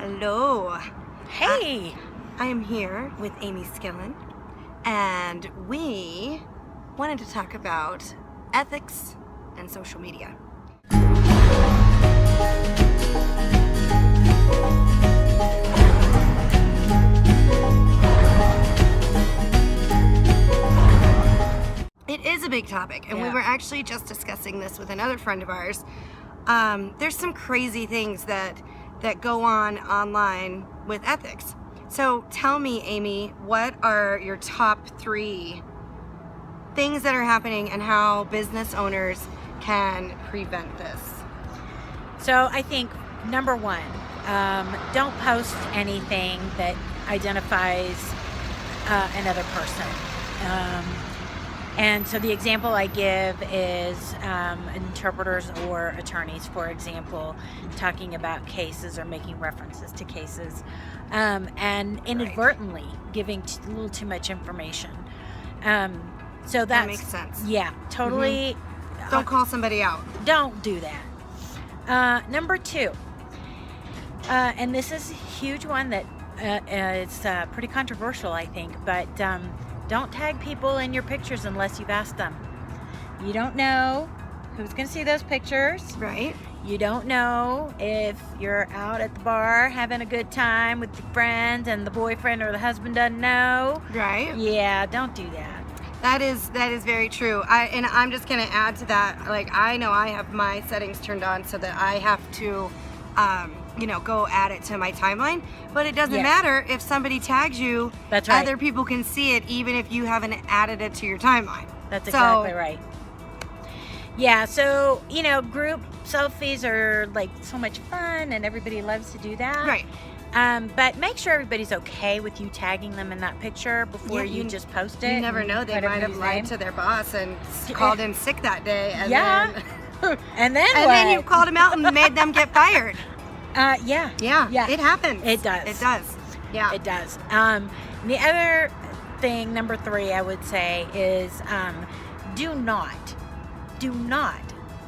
Hello. Hey. I am here with Aimee Skillin, and we wanted to talk about ethics and social media. It is a big topic, and we were actually just discussing this with another friend of ours. There's some crazy things that go on online with ethics. So tell me, Aimee, what are your top 3 things that are happening and how business owners can prevent this? So I think number 1, don't post anything that identifies another person. And so the example I give is interpreters or attorneys, for example, talking about cases or making references to cases, and inadvertently giving a little too much information. So that makes sense. Yeah, totally. Mm-hmm. Don't call somebody out. Don't do that. Number 2, and this is a huge one that it's pretty controversial, I think, but don't tag people in your pictures unless you've asked them. You don't know who's going to see those pictures. Right. You don't know if you're out at the bar having a good time with your friends and the boyfriend or the husband doesn't know. Right. Yeah, don't do that. That is very true. I'm just going to add to that. Like, I know I have my settings turned on so that I have to go add it to my timeline, but it doesn't matter if somebody tags you. That's right. Other people can see it even if you haven't added it to your timeline. That's exactly right. Yeah, so, group selfies are like so much fun and everybody loves to do that. Right. But make sure everybody's okay with you tagging them in that picture before you just post it. You never know. They might have lied to their boss and called in sick that day. And and then you called them out and made them get fired. Yeah. It happens. It does. It does. Yeah. It does. The other thing, number 3, I would say is do not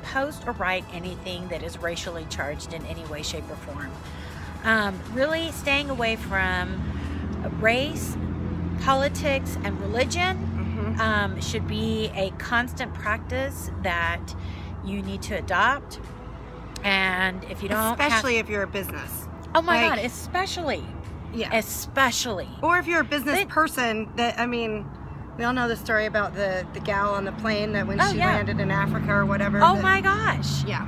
post or write anything that is racially charged in any way, shape, or form. Really staying away from race, politics, and religion should be a constant practice that you need to adopt. And if you don't, especially if you're a business. Oh my God, especially. Yeah. Especially. Or if you're a business person, we all know the story about the gal on the plane that when she landed in Africa or whatever. Oh my gosh. Yeah.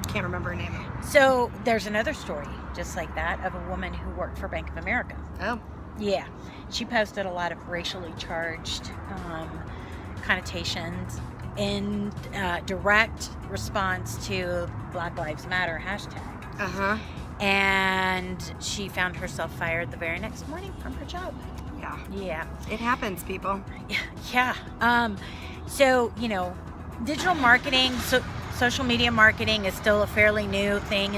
Can't remember her name. So there's another story just like that of a woman who worked for Bank of America. Oh. Yeah. She posted a lot of racially charged connotations in direct response to Black Lives Matter hashtag. And she found herself fired the very next morning from her job. Yeah. It happens, people. Yeah. So, digital marketing, social media marketing is still a fairly new thing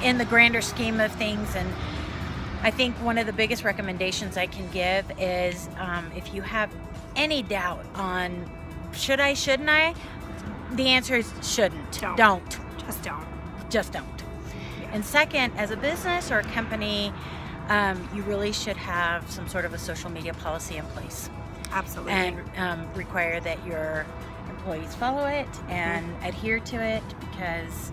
in the grander scheme of things. And I think one of the biggest recommendations I can give is if you have any doubt on should I, shouldn't I, the answer is shouldn't. Don't. Just don't. Yeah. And second, as a business or a company, you really should have some sort of a social media policy in place. Absolutely. And require that your employees follow it and adhere to it, because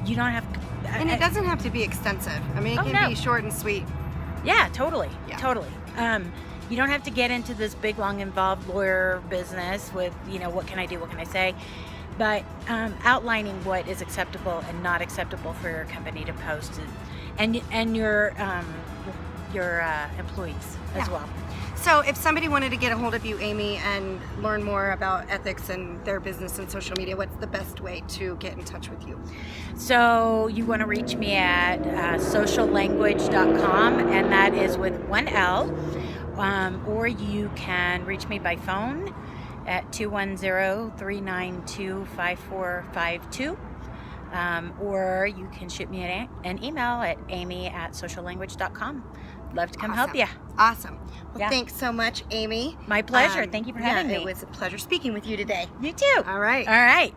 you don't have to. And it doesn't have to be extensive. It can be short and sweet. Yeah, totally. Totally. You don't have to get into this big, long, involved lawyer business with, what can I do, what can I say? But outlining what is acceptable and not acceptable for your company to post, and your employees as well. So if somebody wanted to get a hold of you, Aimee, and learn more about ethics and their business and social media, what's the best way to get in touch with you? So you want to reach me at sociallanguage.com, and that is with 1 L. Or you can reach me by phone at 210-392-5452. Or you can shoot me an email at aimee@sociallanguage.com. Love to come help you. Awesome. Well, thanks so much, Aimee. My pleasure. Thank you for having me. It was a pleasure speaking with you today. You too. All right. All right.